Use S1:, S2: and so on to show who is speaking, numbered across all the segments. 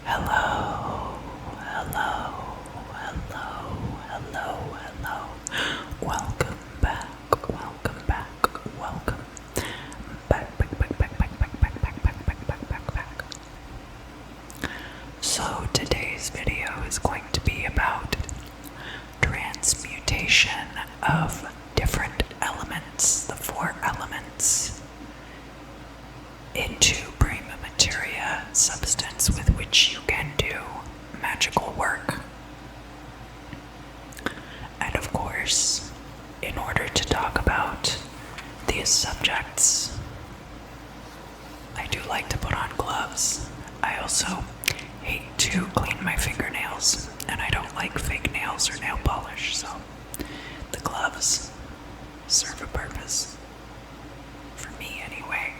S1: Hello, hello, hello, hello, hello. Welcome back, welcome back, welcome back. So today's video is going to be about transmutation of different elements, the four elements, into prima materia, substance with which you can do magical work. And of course, in order to talk about these subjects, I do like to put on gloves. I also hate to clean my fingernails, and I don't like fake nails or nail polish, so the gloves serve a purpose. For me, anyway.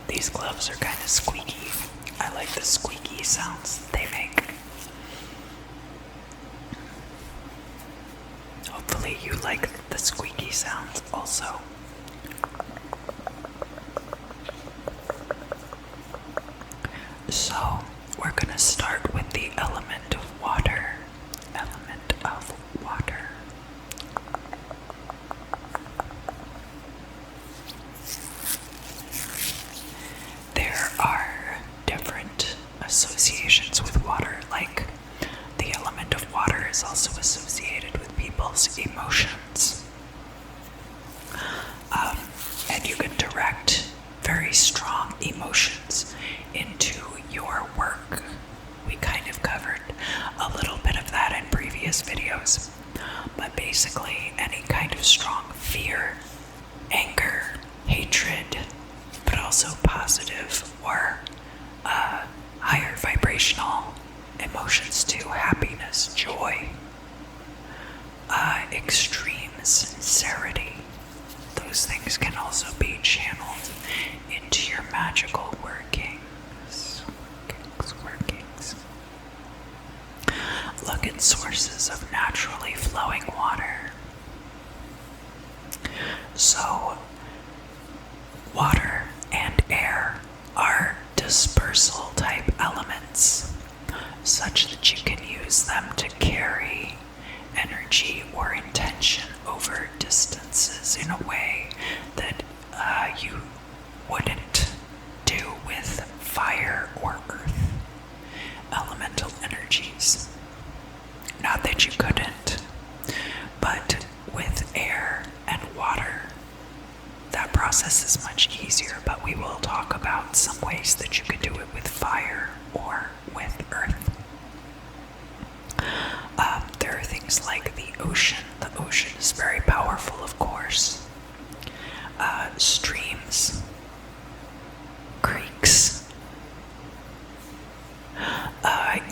S1: These gloves are kind of squeaky. I like the squeaky sounds they make. Hopefully you like the squeaky sounds also. So, we're gonna start with the element of water. Element of water. There are different associations with water, like the element of water is also associated with people's emotions. And you can direct very strong emotions into your work. We kind of covered a little bit of that in previous videos, but basically any kind of strong fear, anger, hatred, but also positive or higher vibrational emotions too, happiness, joy, extreme sincerity. Those things can also be channeled into your magical workings. Look at sources of naturally flowing water. So, water and air are dispersal type elements, such that you can use them to carry energy or intention over distances in a way that you wouldn't do with fire or earth elemental energies. Not that you couldn't, but with air and water, that process is much easier, but we will talk about some ways that you can do it with fire or with earth. There are things like the ocean. The ocean is very powerful, of course. Streams, creeks,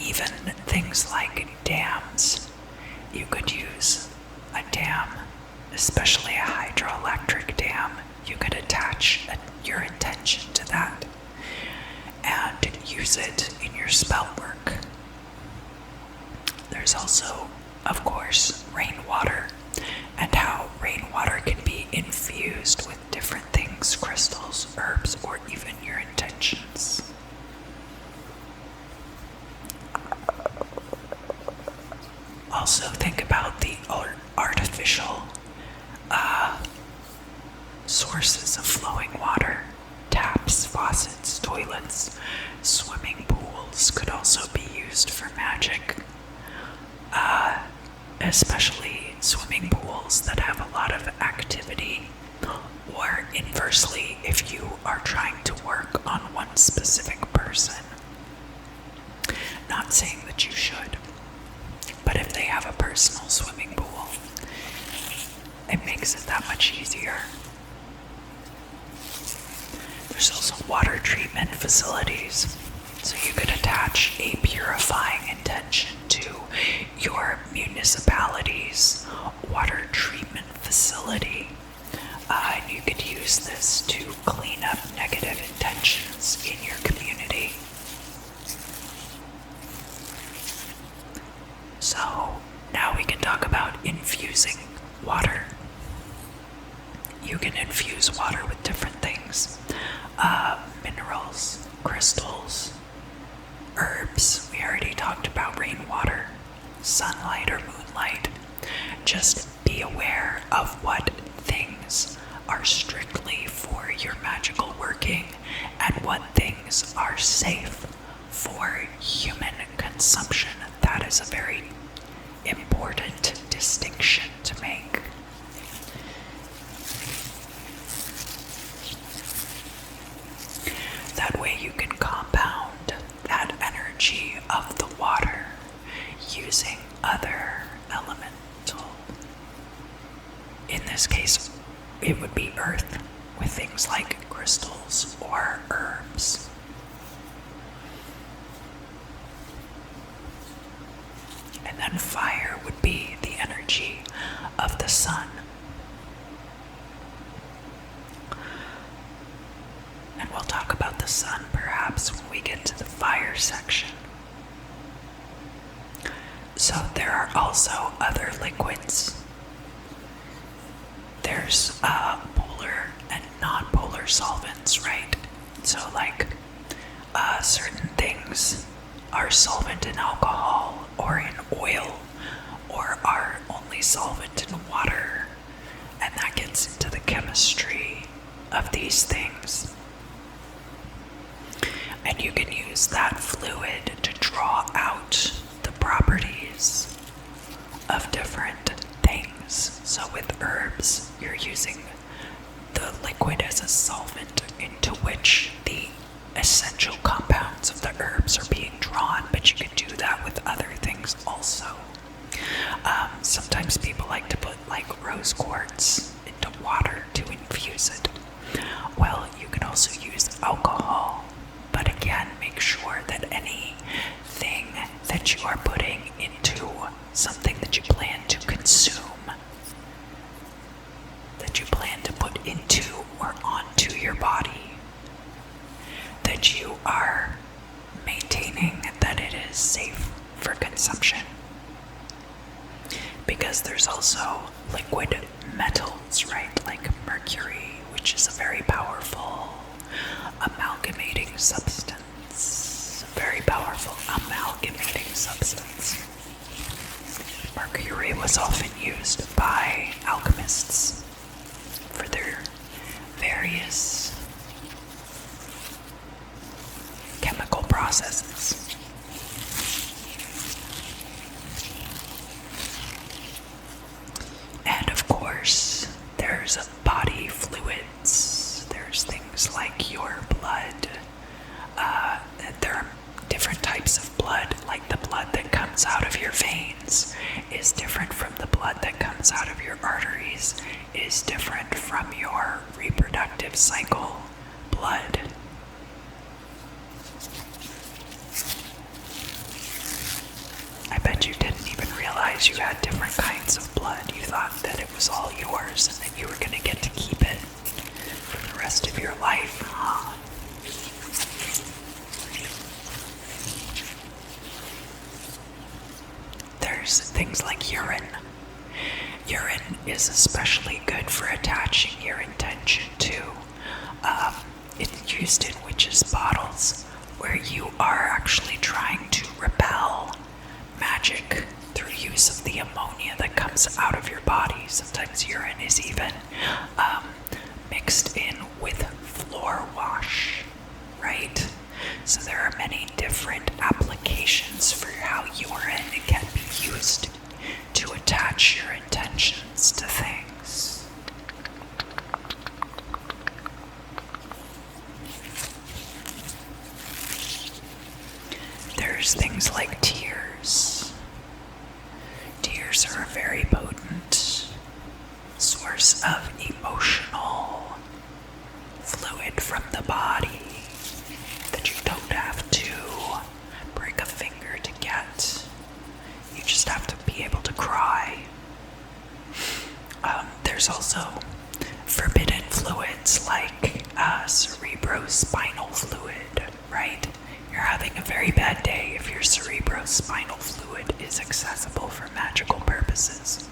S1: even things like dams. You could use a dam, especially a hydroelectric dam. You could attach your intention to that and use it in your spell work. There's also, of course, rainwater, and how rainwater can be infused with different things, crystals, herbs, or even your intentions. Also think about the artificial sources of flowing water. Taps, faucets, toilets, swimming pools could also be used for magic. Especially swimming pools that have a lot of activity, or inversely, if you are trying to work on one specific person. Not saying that you should, but if they have a personal swimming pool, it makes it that much easier. There's also water treatment facilities, so you could attach a purifying intention to your municipality's water treatment facility. And you could use this to clean up negative intentions in your community. So now we can talk about infusing water. You can infuse water with different things. Minerals, crystals, herbs. We already talked about rainwater, sunlight or moonlight. Just be aware of what things are strictly for your magical working and what things are safe for human consumption. That is a very important distinction to make. That way you can compound that energy of the water using other elemental. In this case, it would be earth with things like crystals or herbs. And then fire would be the energy of the sun. And we'll talk about the sun perhaps when we get to the fire section. So there are also other liquids. There's polar and non-polar solvents, right? So like certain things are solvent in alcohol or in oil, or are only solvent in water, and that gets into the chemistry of these things. And you can use that fluid to draw out the properties of different things. So with herbs, you're using the liquid as a solvent into which the essential compounds of the herbs are being drawn, but you can do that with other things also. Sometimes people like to put like rose quartz into water to infuse it. Well, you can also use alcohol, but again, make sure that anything that you are putting into something that you plan to consume, that you plan to put into or onto your body, that you are maintaining that it is safe for consumption. Because there's also liquid metals, right? Like mercury, which is a very powerful amalgamating substance. Very powerful amalgamating substance. Mercury was often used by alchemists for their various chemical processes. And of course, there's body fluids. There's things like your blood. There are different types of blood, like the blood that comes out of your veins is different from the blood that comes out of your arteries, is different from your reproductive cycle blood. I bet you didn't even realize you had different kinds of blood. You thought that it was all yours and that you were going to get to keep it for the rest of your life, huh? There's things like urine. Urine is especially good for attaching your intention to. It's used in witches' bottles, where you are actually trying to repel magic through use of the ammonia that comes out of your body. Sometimes urine is even mixed in with floor wash, right? So there are many different applications for how urine can be used to attach your intentions to things. There's things like tears. Tears are a very potent source of emotional fluid from the body that you don't have to break a finger to get. You just have to be able to cry. There's also forbidden fluids like cerebrospinal fluid, right? You're having a very bad day if your cerebrospinal fluid is accessible for magical purposes.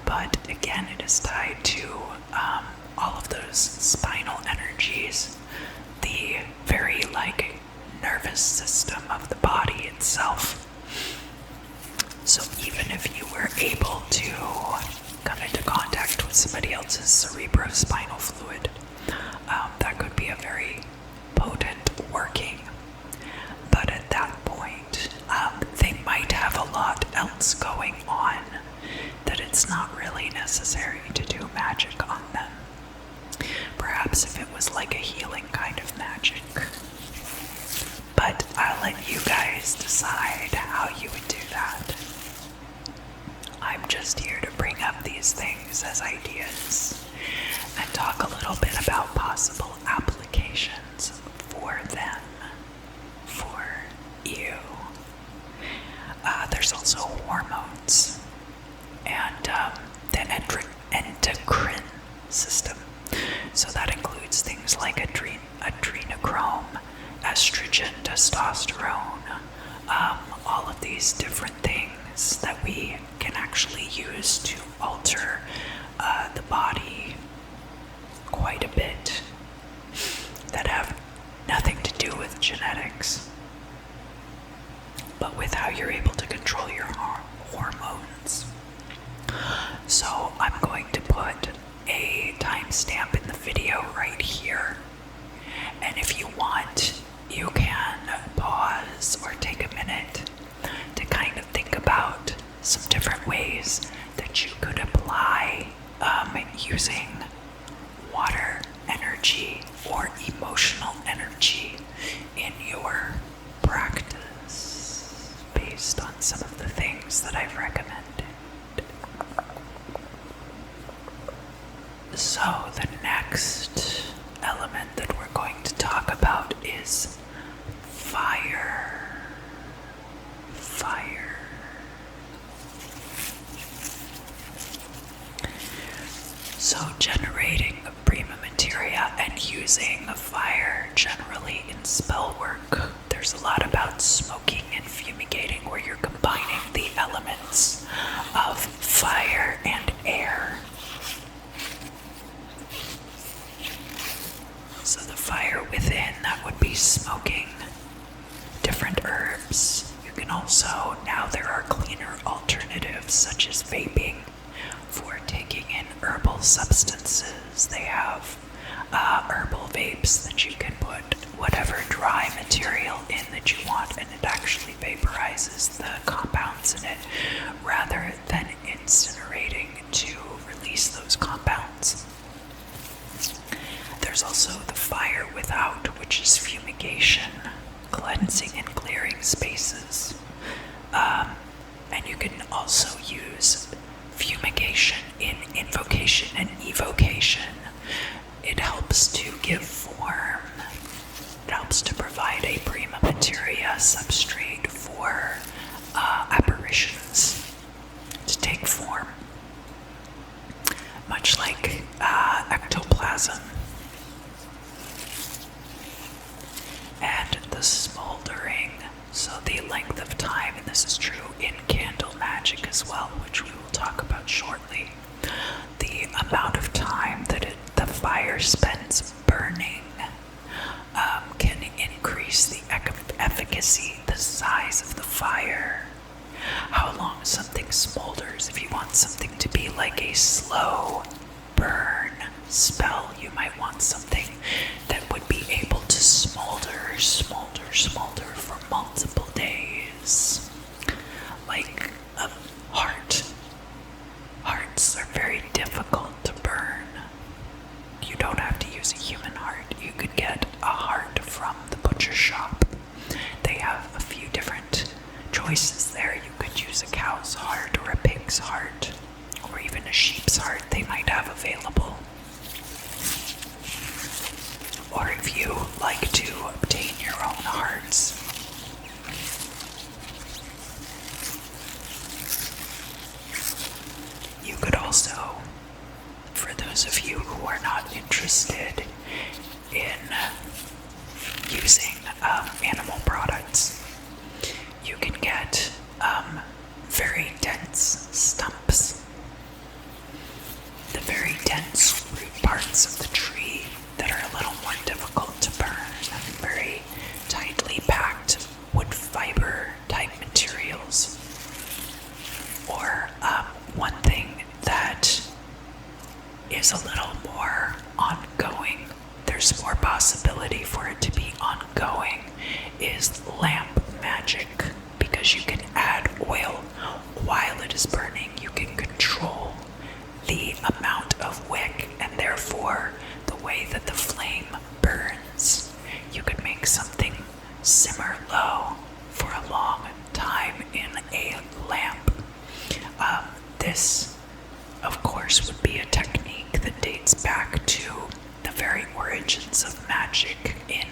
S1: But again, it is tied to all of those spinal energies, the very nervous system of the body itself. So even if you were able to come into contact with somebody else's cerebrospinal fluid, that could be a very potent working. But at that point, they might have a lot else going on that it's not really necessary to do magic on them. Perhaps if it was like a healing kind of magic. But I'll let you guys decide how you would do that. I'm just here to bring up these things as ideas and talk a little bit about possible applications for them, for you. There's also hormones and the endocrine system. So that includes things like adrenochrome, estrogen, testosterone, all of these different things that we can actually use to alter the body quite a bit, that have nothing to do with genetics, but with how you're able to control your hormones. So I'm going to put a timestamp in the video right here, and if you want, you can pause or take a minute to kind of think about some different ways that you could apply using water energy or emotional energy in your practice based on some of the things that I've recommended. So the next element that we're going to talk about is fire. Fire. So generating prima materia and using fire generally in spell work, there's a lot about smoking and fumigating where you're combining the elements of fire and air. So the fire within, that would be smoking different herbs. You can also, now there are cleaner alternatives such as vaping for taking in herbal substances. They have herbal vapes that you can put whatever dry material in that you want, and it actually vaporizes the compounds in it rather than incinerating to release those compounds. There's also the fire without, which is fumigation, cleansing and clearing spaces. And you can also use fumigation in invocation and evocation. It helps to give form. It helps to provide a prima materia substrate for apparitions to take form. Much like ectoplasm. And the smoldering, so the length of time, and this is true in candle magic as well, which we will talk about shortly. The amount of time that the fire spends burning can increase the efficacy, the size of the fire, how long something smolders. If you want something to be like a slow burn spell, you might want something that would be able to smolder for multiple days. Like a heart. Hearts are very difficult to burn. You don't have to use a human heart. You could get a heart from the butcher shop. They have a few different choices there. You could use a cow's heart or a pig's heart, or even a sheep's heart they might have available. Or if you like to obtain your own hearts, you could also, for those of you who are not interested in using animal products, you can get very dense stumps. The very dense root parts of magic in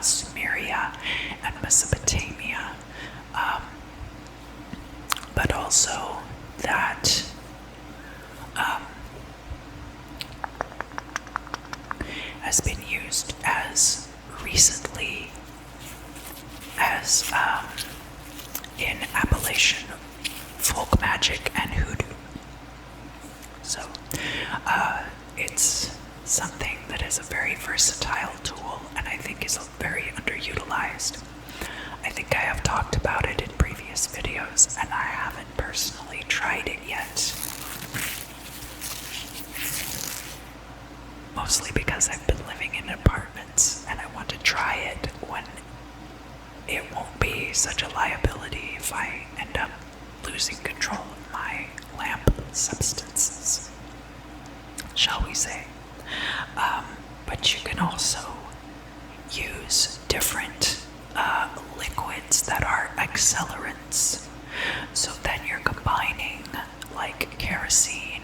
S1: Sumeria and Mesopotamia, but also that has been used as recently as in Appalachian folk magic and hoodoo. So it's something that is a very versatile tool, and I think is very underutilized. I think I have talked about it in previous videos, and I haven't personally tried it yet. Mostly because I've been living in apartments, and I want to try it when it won't be such a liability if I end up losing control of my lamp substances, shall we say. But you can also use different liquids that are accelerants. So then you're combining like kerosene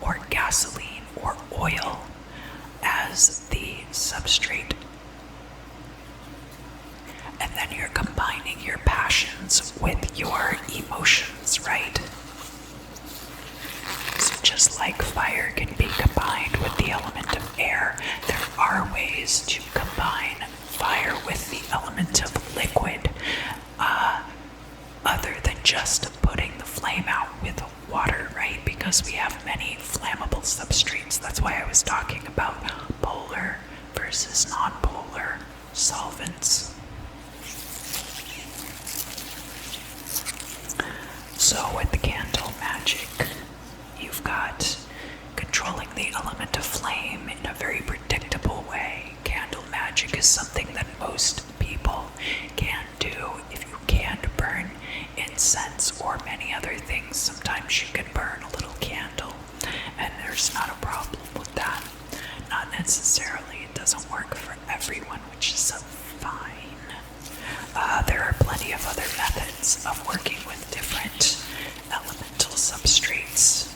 S1: or gasoline or oil as the substrate. And then you're combining your passions with your emotions, right? So just like fire can be combined with the element of air, there are ways to combine fire with the element of liquid, other than just putting the flame out with water, right? Because we have many flammable substrates. That's why I was talking about polar versus non-polar solvents. So with the candle magic, you've got controlling the element of flame in a very predictable way. Candle magic is something that most people can do. If you can't burn incense or many other things, sometimes you can burn a little candle, and there's not a problem with that. Not necessarily, it doesn't work for everyone, which is fine. There are plenty of other methods of working with different elemental substrates.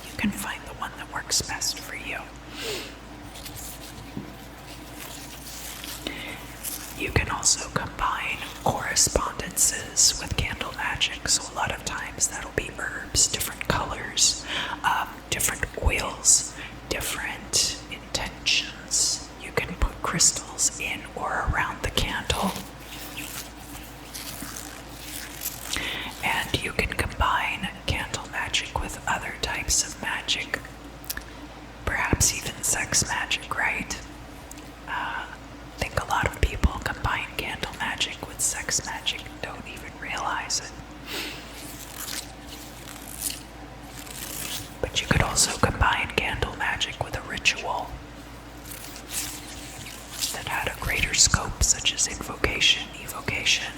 S1: You can find the one that works best for you. You can also combine correspondences with candle magic. So a lot of times that'll be herbs, different colors, different oils, different intentions. You can put crystals in or around the candle. And you can combine candle magic with other types of magic. Perhaps even sex magic, right? I think a lot of people combine candle magic with sex magic and don't even realize it. But you could also combine candle magic with a ritual that had a greater scope, such as invocation, evocation.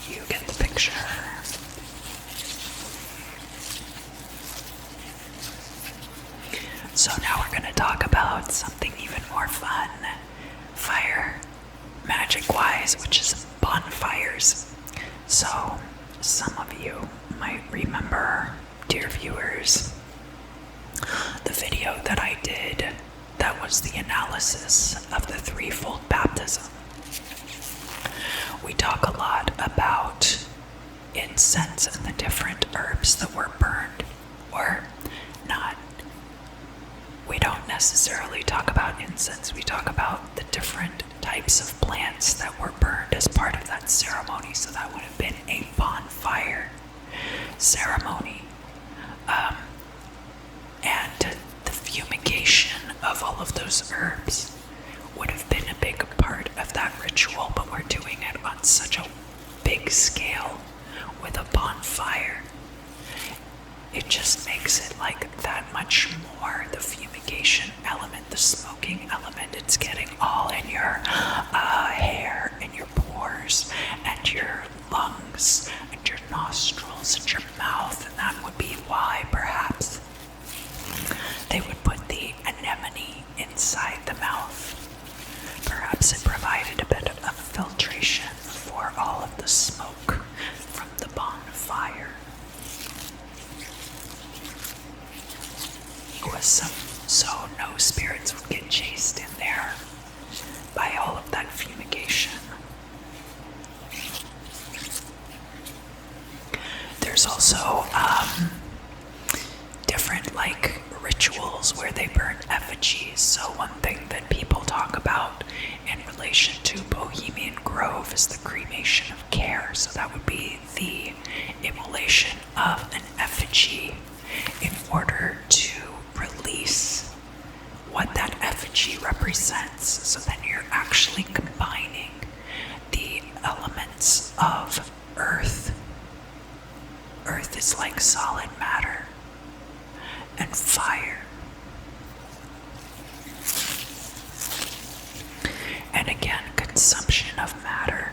S1: You get the picture. So now we're going to talk about something even more fun, fire magic-wise, which is bonfires. So some of you might remember, dear viewers, the video that I did that was the analysis of the threefold baptism. We talk a lot about incense and the different herbs that were burned, or not. We don't necessarily talk about incense. We talk about the different types of plants that were burned as part of that ceremony. So that would have been a bonfire ceremony. And the fumigation of all of those herbs would have been a big part of that ritual, but we're doing it on such a big scale with a bonfire. It just makes it like that much more. The fumigation element, the smoking element, it's getting all in your hair and your pores and your lungs and your nostrils and your mouth, and that would be why perhaps they would put the anemone inside the mouth. Perhaps it provided a bit of filtration for all of the smoke from the bonfire. So no spirits would get chased relation to Bohemian Grove is the cremation of care. So that would be the immolation of an effigy in order to release what that effigy represents. So then you're actually combining the elements of earth. Earth is like solid matter, and fire. And again, consumption of matter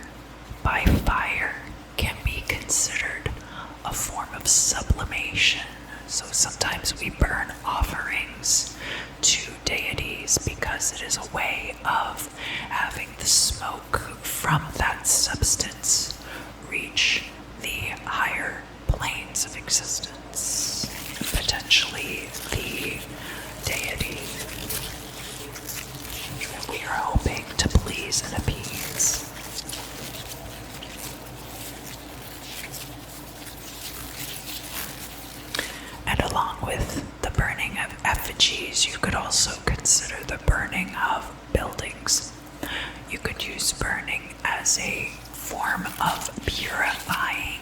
S1: by fire can be considered a form of sublimation. So sometimes we burn offerings to deities because it is a way of having the smoke from that substance reach the higher planes of existence, potentially the deity that we are hoping to please and appease. And along with the burning of effigies, you could also consider the burning of buildings. You could use burning as a form of purifying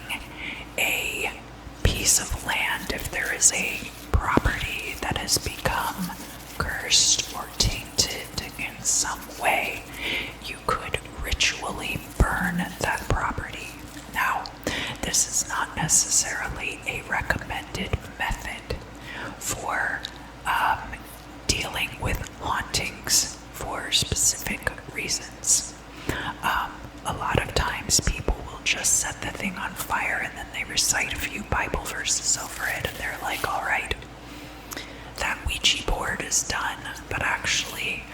S1: a piece of land. If there is a property that has become cursed or tainted in some way, you could ritually burn that property. Now, this is not necessarily a recommended method for dealing with hauntings for specific reasons. A lot of times people will just set the thing on fire and then they recite a few Bible verses over it and they're like, all right, that Ouija board is done. But actually,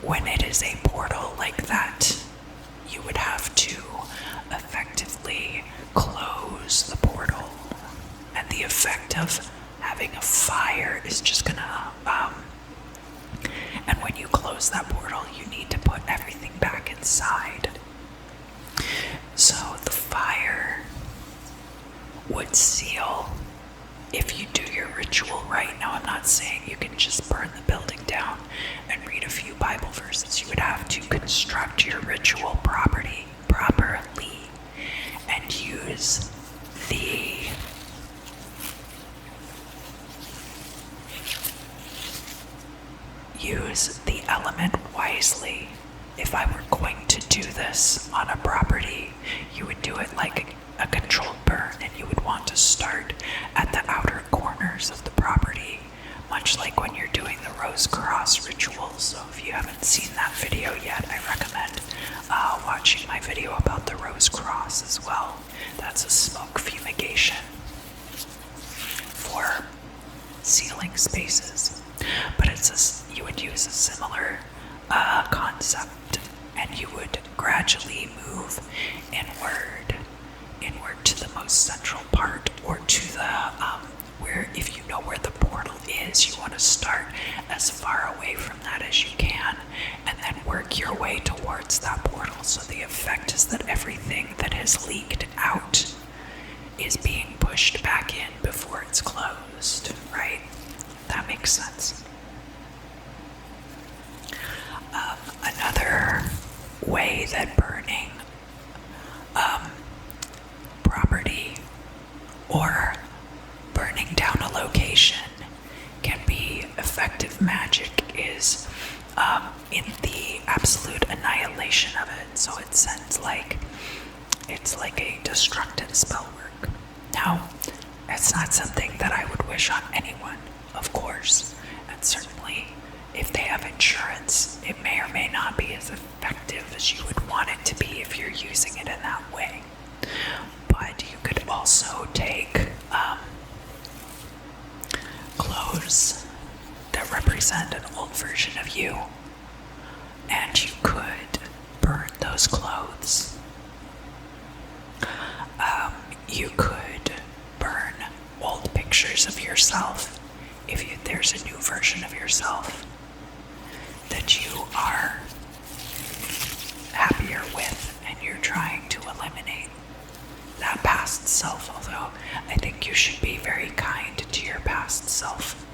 S1: when it is a portal like that, you would have to effectively close the portal. And the effect of having a fire is just gonna, and when you close that portal, you need to put everything back inside. So the fire would seal if you do your ritual right. Now, I'm not saying you can just burn the building down and read a few Bible verses. You would have to construct your ritual properly and use the element wisely. If I were going to do this on a property, you would do it like a controlled burn, and you would want to start at the outer corners of the property, much like when you're doing the Rose Cross ritual. So if you haven't seen that video yet, I recommend watching my video about the Rose Cross as well. That's a smoke fumigation for sealing spaces. But you would use a similar concept, and you would gradually move inward to the most central part, or to the where, if you know where the portal is, you want to start as far away from that as you can, and then work your way towards that portal. So the effect is that everything that has leaked out is being pushed back in before it's closed, right? That makes sense. Another way that burning property or burning down a location can be effective magic is in the absolute annihilation of it. So it sends it's like a destructive spell work. Now, it's not something that I would wish on anyone, of course, and certainly if they have insurance, it may or may not be as effective as you would want it to be if you're using it in that way. But you could also take clothes that represent an old version of you, and you could burn those clothes. You could burn old pictures of yourself if there's a new version of yourself that you are happier with and you're trying to eliminate that past self. Although I think you should be very kind to your past self.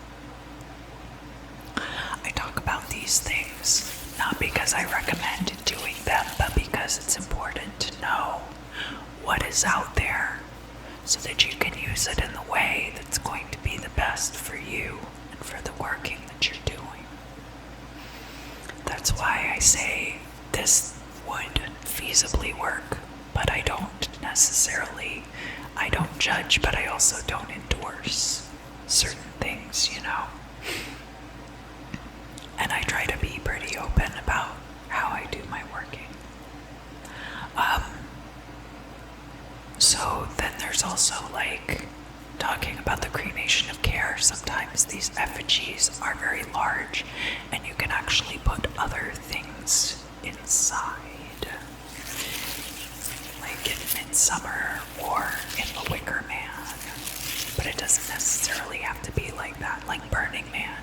S1: I talk about these things Not because I recommend doing them, but because it's important to know what is out there so that you can use it in the way that's going to be the best for you and for the working that you're doing. That's why I say this would feasibly work, but I don't judge, but I also don't endorse certain things, And I try to be pretty open about how I do my working. So then there's also talking about the cremation of care. Sometimes these effigies are very large and you can actually put other things inside. Like in Midsummer or in The Wicker Man. But it doesn't necessarily have to be like that, like Burning Man.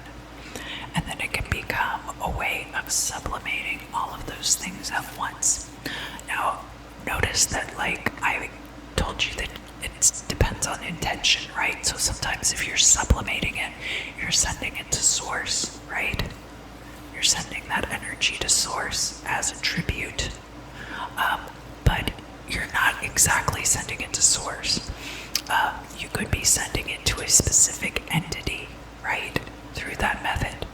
S1: And then it can become a way of sublimating all of those things at once. Now, notice that I told you that it depends on intention, right? So sometimes if you're sublimating it, you're sending it to source, right? You're sending that energy to source as a tribute. But you're not exactly sending it to source. You could be sending it to a specific entity, right? Through that method,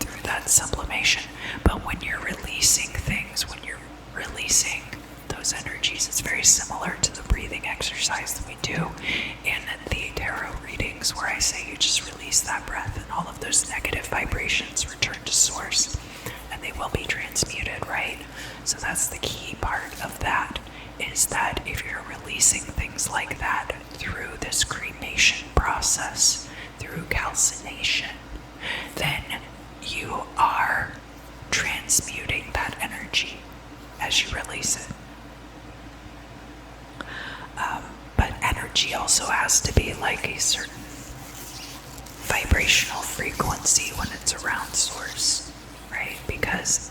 S1: through that sublimation. But when you're releasing things, when you're releasing those energies, it's very similar to the breathing exercise that we do in the tarot readings, where I say you just release that breath and all of those negative vibrations return to source and they will be transmuted, right? So that's the key part of that, is that if you're releasing things like that through this cremation process, through calcination, then you are transmuting that energy as you release it. But energy also has to be a certain vibrational frequency when it's around source, right? Because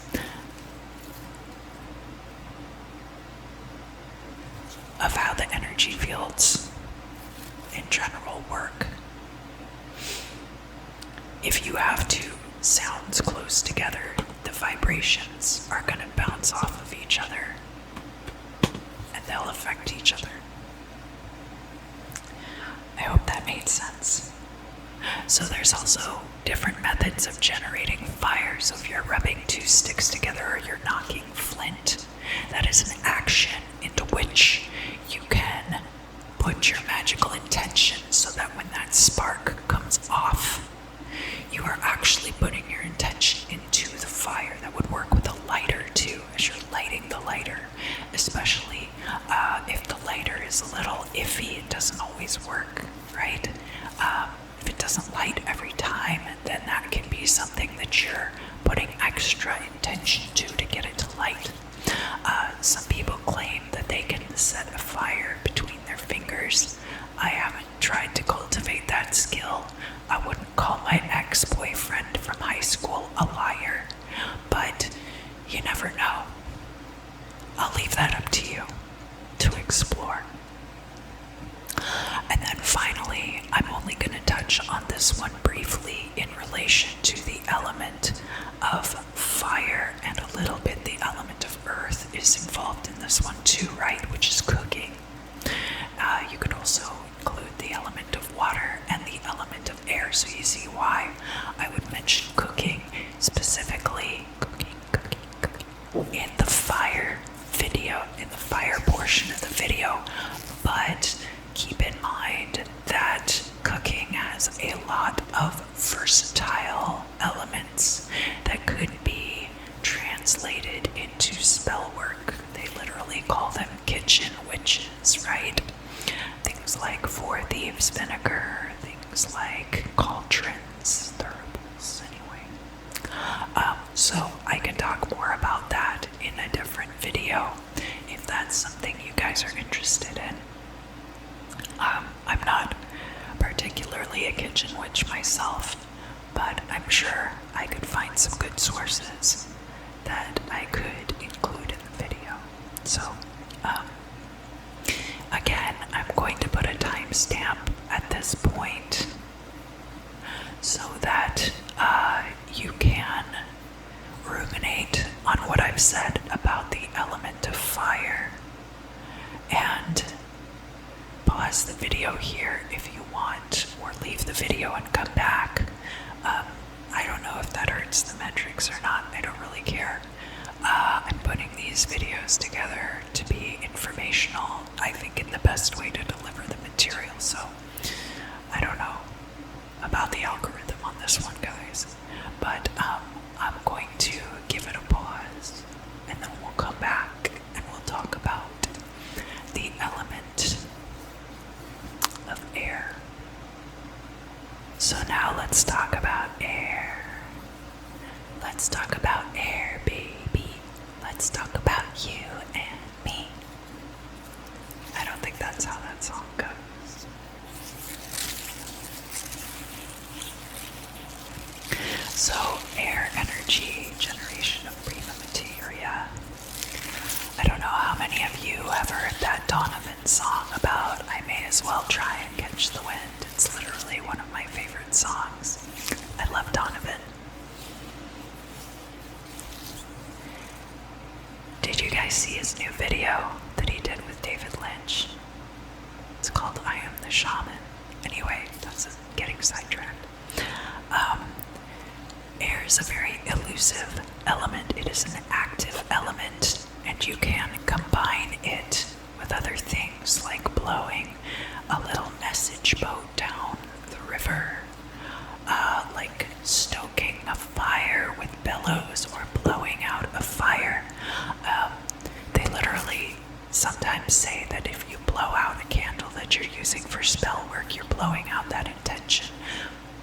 S1: of how the energy fields in general work. If you have two sounds close together, the vibrations are going to bounce off of each other and they'll affect each other. I hope that made sense. So there's also different methods of generating fire. So if you're rubbing two sticks together or you're knocking flint, that is an action into which you can put your magical intention so that when that spark comes off, you are actually putting your intention into the fire. That would work with a lighter too, as you're lighting the lighter, especially if the lighter is a little iffy. It doesn't always work, right? If it doesn't light every time, then that can be something that you're putting extra intention to get it to light. Some people claim that they can set a fire between their fingers. I haven't tried to cultivate that skill. I wouldn't call my ex-boyfriend from high school a liar, but you never know. I'll leave that up to you to explore. And then finally, I'm only going to touch on this one briefly in relation to the element of fire, and a little bit the element of earth is involved in this one too, right? Which is cooking. You could also include the element of water and the element of air, so you see why I would mention cooking specifically, cooking in the fire video, in the fire portion of the video. But keep in mind that cooking has a lot of versatile elements that could be translated into spell work. They literally call them kitchen witches, right? Things like Four Thieves vinegar, things like cauldrons, thuribles, anyway. So I can talk more about that in a different video if that's something you guys are interested in. I'm not particularly a kitchen witch myself, but I'm sure I could find some good sources that I could include in the video. So, again, I'm going to put a timestamp at this point so that you can ruminate I've said about the element of fire. And pause the video here if you want, or leave the video and come back. I don't know if that hurts the metrics or not. I don't really care. I'm putting these videos together to be informational, I think, in the best way to deliver the material. So I don't know about the algorithm on this one, guys, but I'm going to give it a pause, and then we'll come back and we'll talk about the element of air. So now let's talk about air. Let's talk about air, baby. Let's talk about you and me. I don't think that's how that song goes. So, air energy, generation of prima materia. I don't know how many of you have heard that Donovan song about I may as well try and catch the wind. It's literally one of my favorite songs. I love Donovan. Did you guys see his new video that he did with David Lynch? It's called I Am the Shaman. Anyway, that's getting sidetracked. Air is a very elusive element. It is an active element, and you can combine it with other things like blowing a little message boat down the river, like stoking a fire with bellows or blowing out a fire. They literally sometimes say that if you blow out a candle that you're using for spell work, you're blowing out that intention.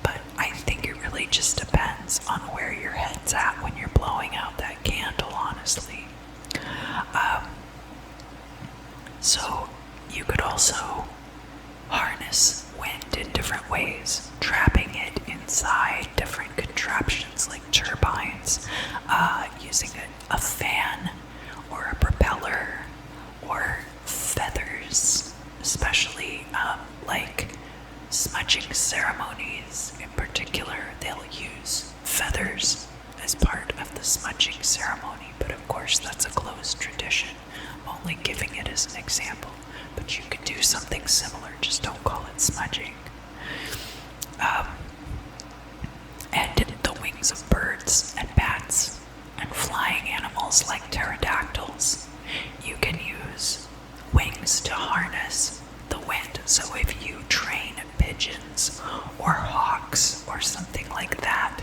S1: But I think it really just depends on where your head's at when you're blowing out that candle, honestly. So you could also harness wind in different ways, trapping it inside different contraptions like turbines, using a fan or a propeller or feathers, especially like smudging ceremonies in particular. They'll use feathers as part of the smudging ceremony, but of course that's a closed tradition. I'm only giving it as an example, but you could do something similar, just don't call it smudging. And the wings of birds and bats and flying animals like pterodactyls, you can use wings to harness the wind. So if you train pigeons or hawks or something like that,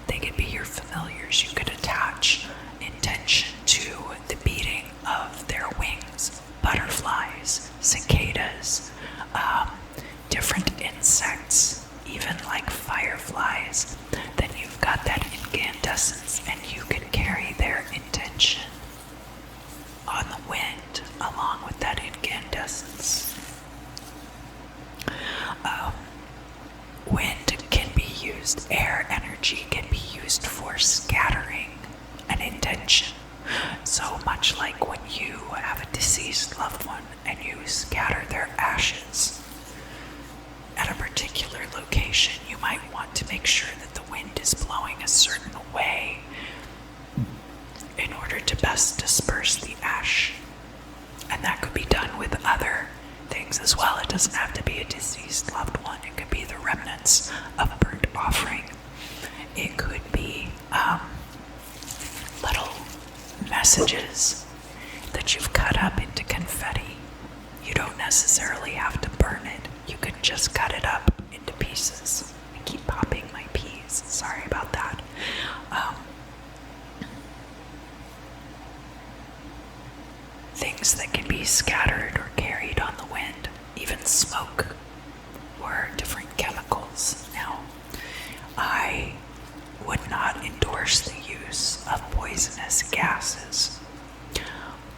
S1: they could be your familiars. You could attach intention to the beating of their wings. Butterflies, cicadas, different insects, even like fireflies. Then you've got that incandescence, and you can carry their intention on the wind along with that incandescence. Wind can be used, air energy can be used for scattering an intention. So much like when you have a deceased loved one and you scatter their ashes at a particular location, you might want to make sure that the wind is blowing a certain way in order to best disperse the ash. And that could be done with other things as well. It doesn't have to be a deceased loved one. It could be the remnants of a burnt offering. It could be little messages that you've cut up into confetti. You don't necessarily have to burn it. You could just cut it up into pieces. I keep popping my peas. Sorry about that. Things that can be scattered or carried on the wind, even smoke or different chemicals. Now, I would not endorse the use of poisonous gases,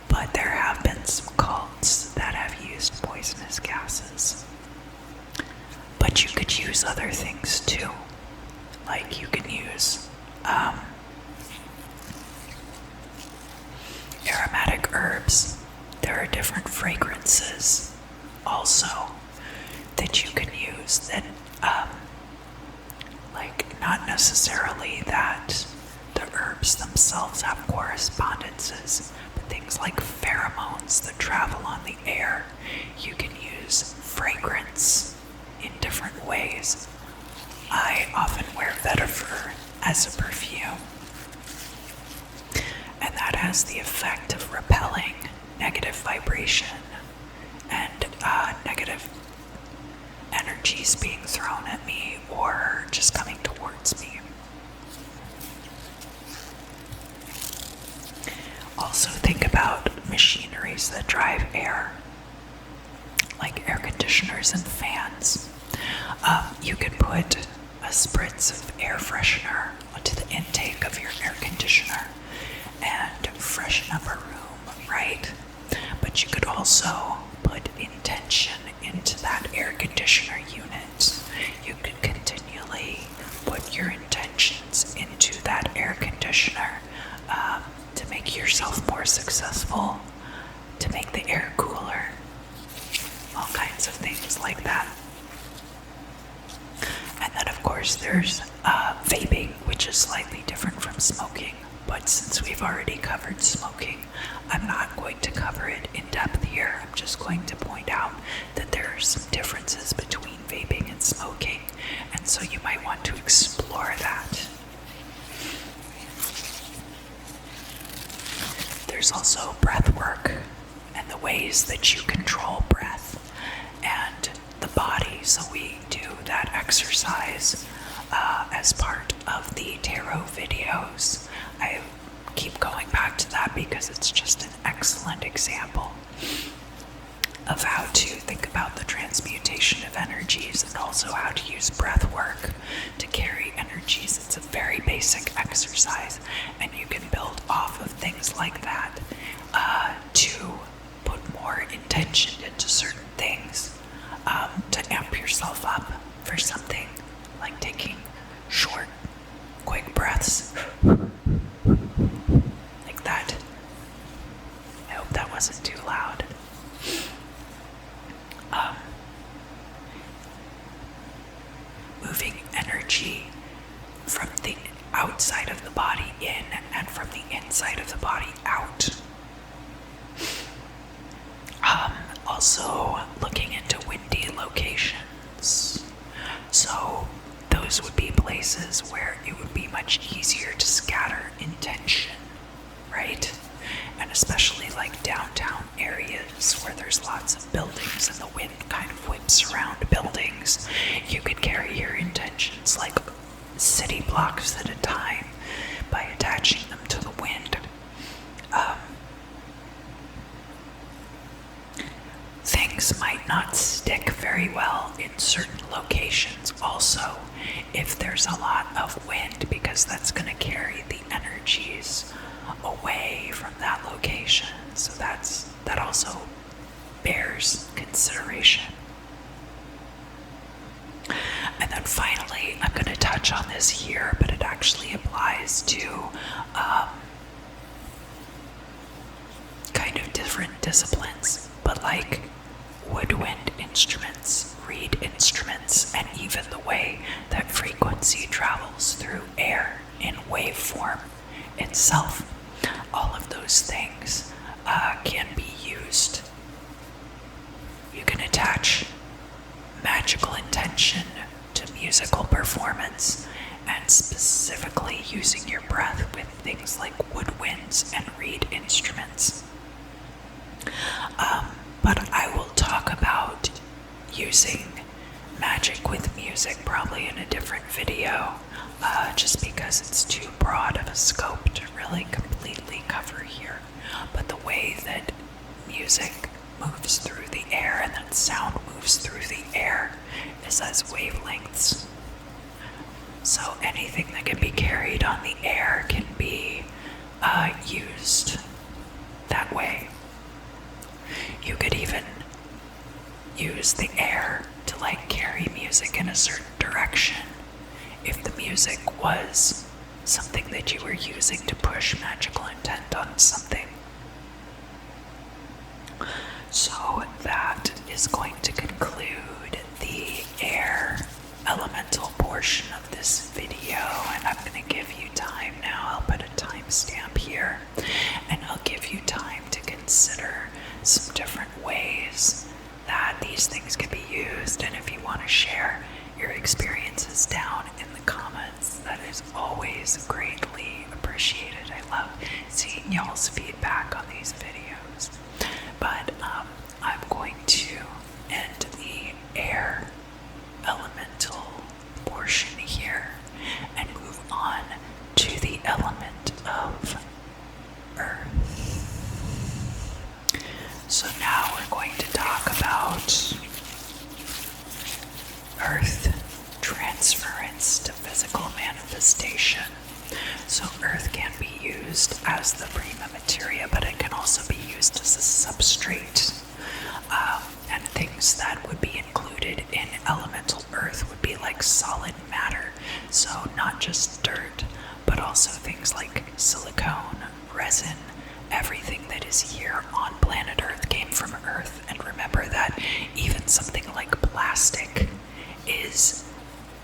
S1: but there have been some cults that have used poisonous gases. But you could use other things too. Like you can use aromatic herbs. There are different fragrances also that you can use that like not necessarily that the herb herbs themselves have correspondences, but things like pheromones that travel on the air, you can use fragrance in different ways. I often wear vetiver as a perfume, and that has the effect of repelling negative vibration and negative energies being thrown at me or just coming towards me. Also think about machineries that drive air, like air conditioners and fans. You could put a spritz of air freshener onto the intake of your air conditioner and freshen up a room, right? But you could also put intention into that air conditioner unit. You could continually put your intentions into that air conditioner to make yourself more successful, to make the air cooler, all kinds of things like that. And then of course there's vaping, which is slightly different from smoking, but since we've already covered smoking, I'm not going to cover it in depth here. I'm just going to point out that there are some differences between vaping and smoking, and so you might want to explore that. There's also breath work and the ways that you control breath and the body. So we do that exercise as part of the tarot videos. I keep going back to that because it's just an excellent example of how to think about the transmutation of energies and also how to use breath work to carry energies. It's a very basic exercise, and you can build off of things like that to put more intention into certain things, to amp yourself up for something like taking short, quick breaths like that. I hope that wasn't too loud. Moving energy from the outside of the body in and from the inside of the body out. Also looking into windy locations. So those would be places where it would be much easier to scatter intention, right? And especially like downtown areas where there's lots of buildings and the wind kind of whips around buildings. You could carry your intentions like city blocks at a time by attaching them to the wind. Things might not stick very well in certain locations also if there's a lot of wind, because that's going to carry the energies away from that location. So that also bears consideration. And then finally, I'm going to touch on this here, but it actually applies to kind of different disciplines, but like woodwind instruments, reed instruments, and even the way that frequency travels through air in waveform itself. All of those things can be used. You can attach magical intention to musical performance, and specifically using your breath with things like woodwinds and reed instruments. But I will talk about using magic with music probably in a different video, just because it's too broad of a scope to really completely cover here. But the way that music moves through the air and that sound moves through the air is as wavelengths. So anything that can be carried on the air can be used that way. You could even use the air to like carry music in a certain direction if the music was something that you were using to push magical intent on something. So that is going to conclude the air elemental portion of this video, and I'm going to give you time now. I'll put a time y'all's feedback on these videos. But I'm going to end the air elemental portion here and move on to the element of earth. So now we're going to talk about earth transference to physical manifestation. So earth can be used as the prima materia, but it can also be used as a substrate. And things that would be included in elemental earth would be like solid matter. So not just dirt, but also things like silicone, resin. Everything that is here on planet Earth came from Earth. And remember that even something like plastic is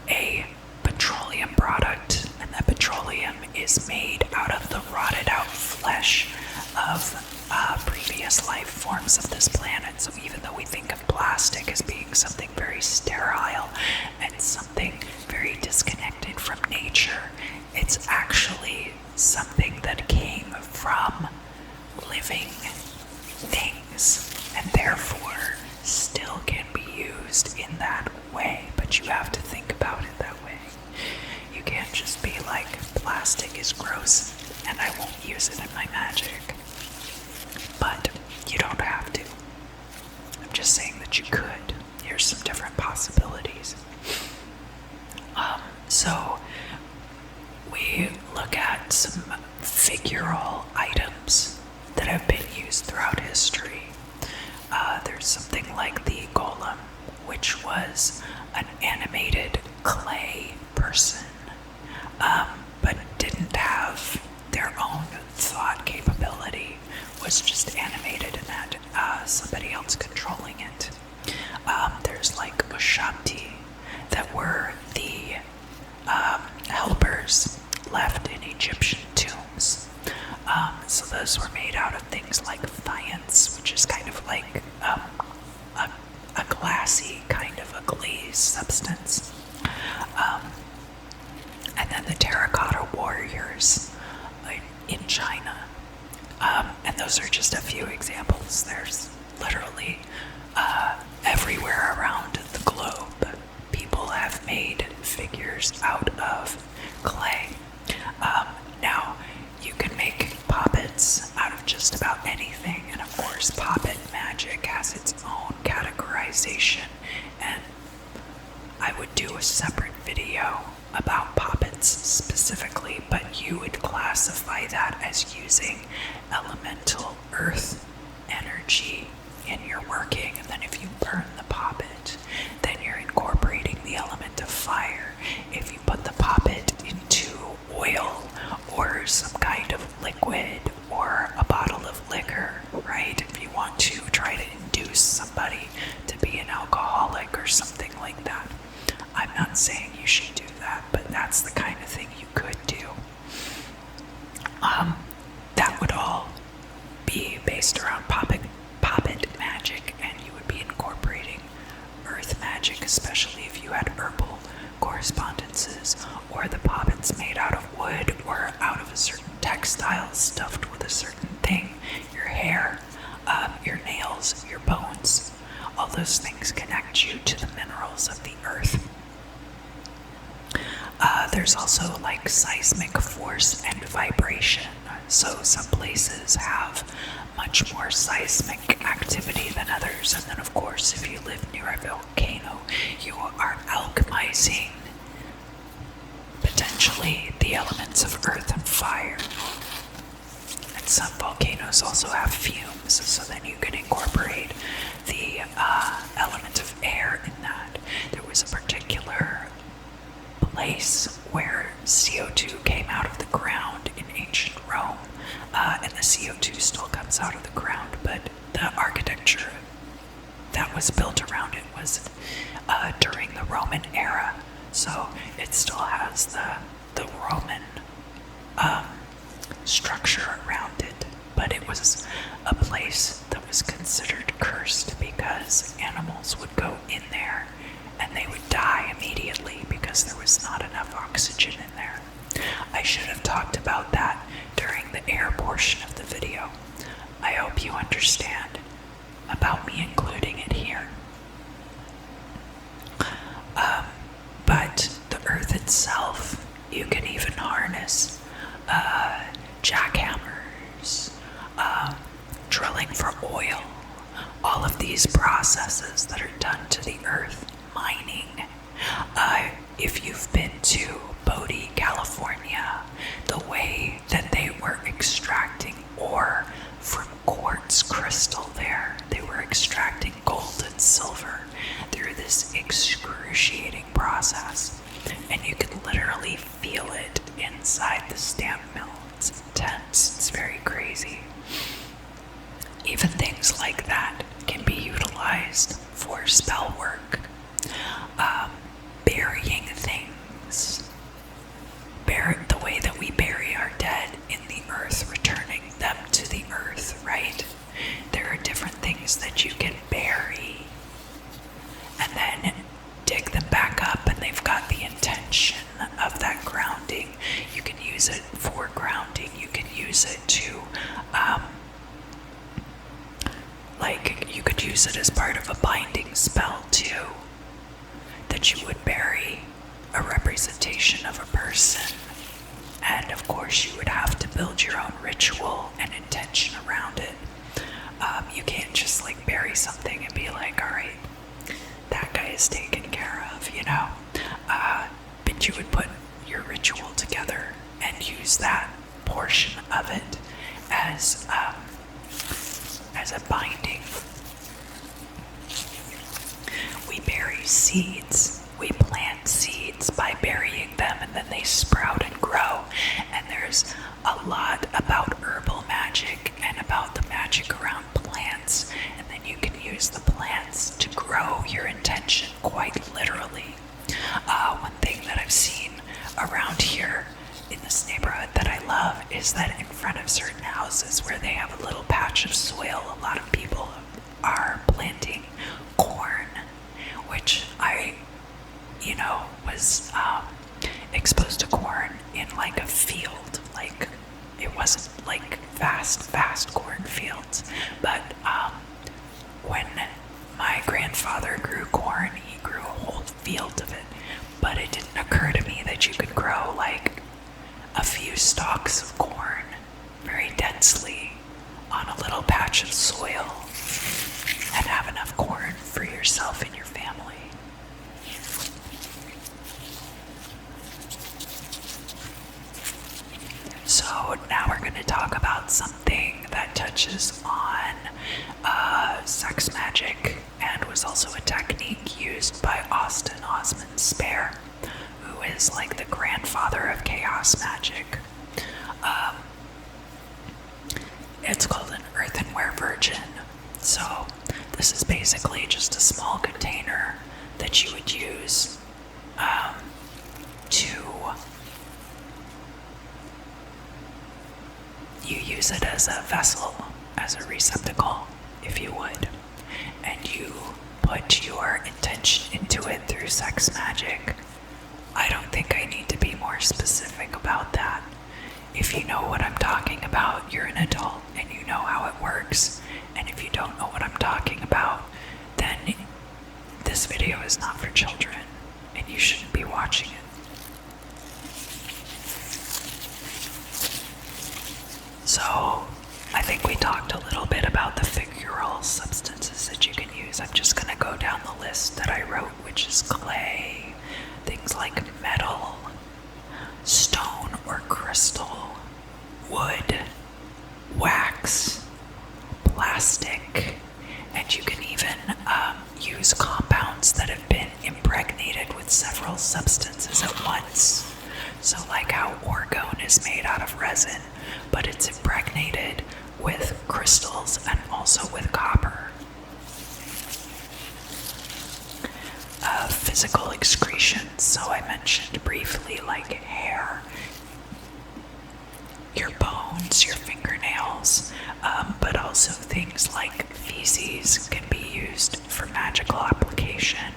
S1: a petroleum product, and that petroleum is made out of the rotted out flesh of previous life forms of this planet. So even though we think of plastic as being something very sterile and something very disconnected from nature, it's actually something that came from living things, and therefore still can be used in that way. But you have to think about it that way. You can't just be like, plastic is gross and I won't use it in my magic. But you don't have to. I'm just saying that you could. Here's some different possibilities. So we look at some figural items that have been used throughout history. There's something like the golem, which was an animated clay person, but didn't have their own thought capability, was just animated and had somebody else controlling it. There's like Ushabti, that were the helpers left in Egyptian tombs. So those were made out of things like faience, which is kind of like a glassy kind of a glazed substance. And then the terracotta warriors in China. And those are just a few examples. There's literally everywhere around the globe, people have made figures out of clay. Now, you can make poppets out of just about anything, and of course, poppet magic has its own categorization, and I would do a separate video about poppets specifically, but you would classify that as using elemental earth energy in your working, and then if you burn the poppet, then you're incorporating the element of fire. If you put the poppet into oil or some kind of liquid or a bottle of liquor, right? If you want to try to induce somebody to be an alcoholic or something like that. I'm not saying you should do that, but that's the kind of thing you could do. That would all be based around poppet magic, and you would be incorporating earth magic, especially if you had herbal correspondences, or the poppets made out of wood or out of a certain textile stuffed with a certain thing. Your hair, your nails, your bones, all those things connect you to the minerals of the earth. There's also like seismic force and vibration. So some places have much more seismic activity than others. And then of course, if you live near a volcano, you are alchemizing potentially the elements of earth and fire. And some volcanoes also have fumes, so then you can incorporate the element of air in that. There was a particular place where CO2 came out of the ground in ancient Rome, and the CO2 still comes out of the ground, but the architecture that was built around it was during the Roman era, so it still has the Roman structure around it, but it was a place that was considered cursed because animals would go in there and they would die immediately because there was not enough oxygen in there. I should have talked about that during the air portion of the these processes that are done to the earth, mining. If you've been to Bodie, California, the way that they were extracting ore from quartz crystal there, they were extracting gold and silver through this excruciating process. And you could literally feel it inside the stamp mill. It's intense. It's very crazy. Even things like that can be utilized for spell work. Burying things. The way that we bury our dead in the earth, returning them to the earth, right? There are different things that you can bury and then dig them back up, and they've got the intention of that grounding. You can use it for grounding. You can use it to, you could use it as part of a binding spell too, that you would bury a representation of a person. And of course you would have to build your own ritual and intention around it. You can't just bury something and be like, all right, that guy is taken care of, but you would put your ritual together and use that portion of it as a binding. We bury seeds. We plant seeds by burying them, and then they sprout and grow. And there's a lot about herbal magic and about the magic around plants. And then you can use the plants to grow your intention quite literally. One thing that I've seen around here in this neighborhood that I love is that in front of certain houses where they have a little patch of soil, a lot of people are planting corn, which I was exposed to corn in a field. It wasn't fast cornfields, but when my grandfather grew corn, he grew a whole field of it. But it didn't occur to me that you could grow a few stalks of corn very densely on a little patch of soil and have enough corn for yourself and your family. So now we're going to talk about something that touches on sex magic and was also a technique used by Austin Osman Spare, who is the grandfather of chaos magic. It's called an earthenware virgin. So this is basically just a small container that you would use you use it as a vessel, as a receptacle, if you would, and you put your intention into it through sex magic. I don't think I need to be more specific about that. If you know what I'm talking about, you're an adult and you know how it works. And if you don't know what I'm talking about, then this video is not for children and you shouldn't be watching it. So, I think we talked a little bit about the figural substances that you can use. I'm just going to go down the list that I wrote, which is clay, things like metal, stone or crystal, wood, wax, plastic, and you can even use compounds that have been impregnated with several substances at once. So how orgone is made out of resin, but it's impregnated with crystals and also with copper. Physical excretions, so I mentioned briefly hair, your bones, your fingernails, but also things like feces can be used for magical application.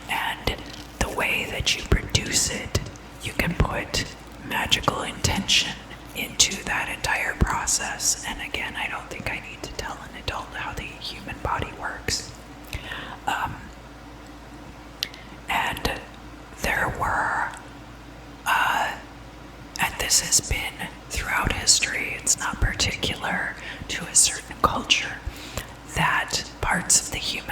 S1: And the way that you produce it, you can put magical intention into that entire process. And again, I don't think I need to tell an adult how the human body works. And there were, and this has been throughout history, it's not particular to a certain culture, that parts of the human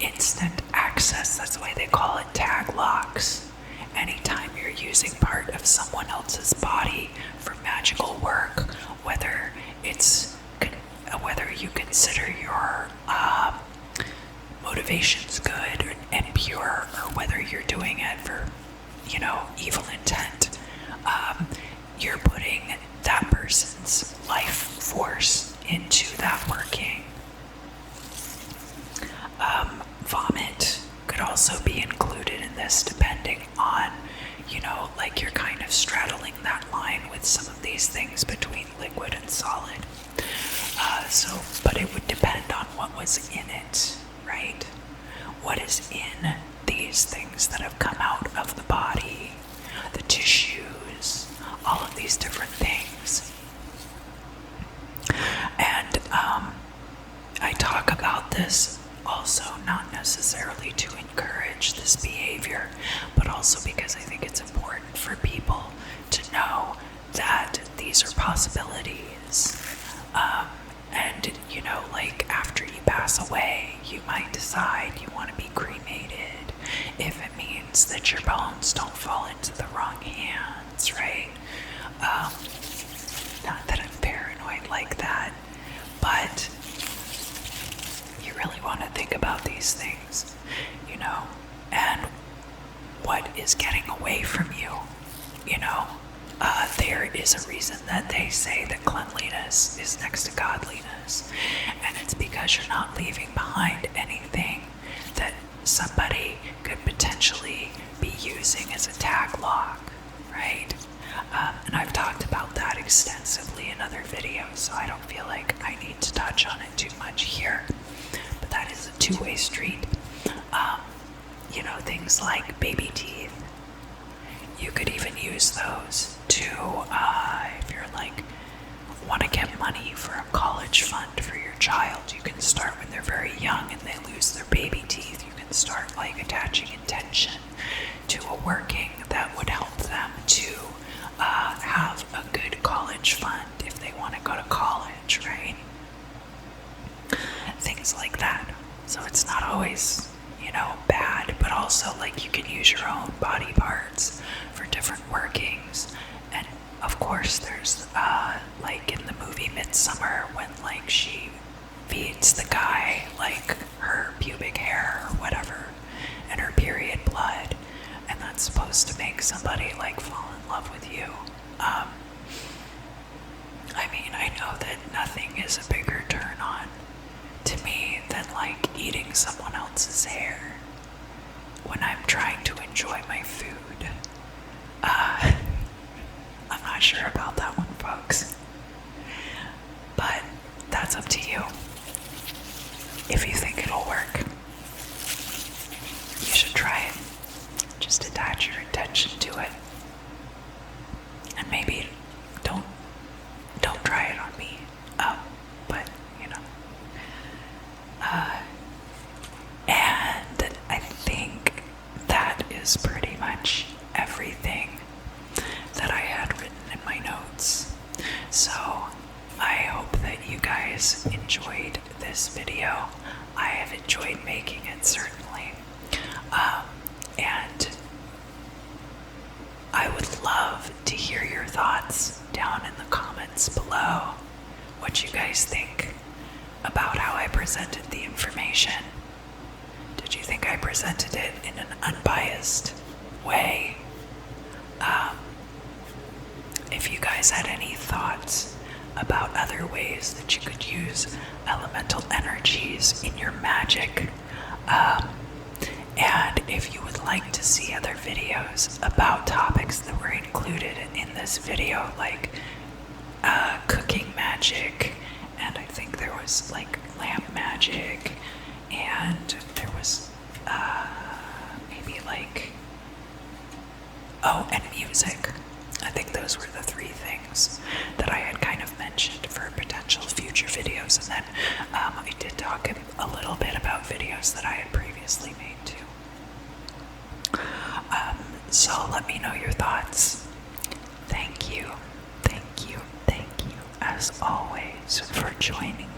S1: instant access. That's the way they call it, tag locks. Anytime you're using part of someone else's body for magical work, whether you consider your motivations good and pure, or whether you're doing it for, evil intent, you're putting that person's life force into that working. Vomit could also be included in this, depending on, like you're kind of straddling that line with some of these things between liquid and solid. But it would depend on what was in it, right? What is in these things that have come out of the body, the tissues, all of these different things. And I talk about this also not necessarily to encourage this behavior, but also because I think it's important for people to know that these are possibilities. And, like after you pass away, you might decide you want to be cremated if it means that your bones don't fall into the wrong hands, right? Not that I'm paranoid like that, but you really want to think about these things, and what is getting away from you, there is a reason that they say that cleanliness is next to godliness, and it's because you're not leaving behind anything that somebody could potentially be using as a tag lock, right? And I've talked about that extensively in other videos, so I don't feel like I need to touch on it too much here. But that is a two-way street. Things like baby teeth. You could even use those to, if you're like, want to get money for a college fund for your child, you can start when they're very young and they lose their baby teeth. You can start like attaching intention to a working that would help them to have a good college fund if they want to go to college, right? Things like that. So it's not always, bad, but also like you can use your own body parts for different workings. And of course there's like in the movie Midsummer, when like she feeds the guy like her pubic hair or whatever and her period blood, and that's supposed to make somebody like fall in love with you. I know that nothing is a bigger turn on to me than like eating someone else's hair when I'm trying to enjoy my food. I'm not sure about that one, folks, but that's up to you. If you think it'll work, you should try it. Just attach your intention to it, and maybe don't try it on me. But and I think that is pretty much everything that I had written in my notes. So I hope that you guys enjoyed this video. I have enjoyed making it, certainly. And I would love to hear your thoughts down in the comments below. What you guys think about how I presented the information. Did you think I presented it in an unbiased way? If you guys had any thoughts about other ways that you could use elemental energies in your magic, and if you would like to see other videos about topics that were included in this video, like cooking magic, and I think there was like lamp magic, and there was maybe like, and music. I think those were the three things that I had kind of mentioned for potential future videos. And then I did talk a little bit about videos that I had previously made too. So let me know your thoughts. Thank you, as always, for joining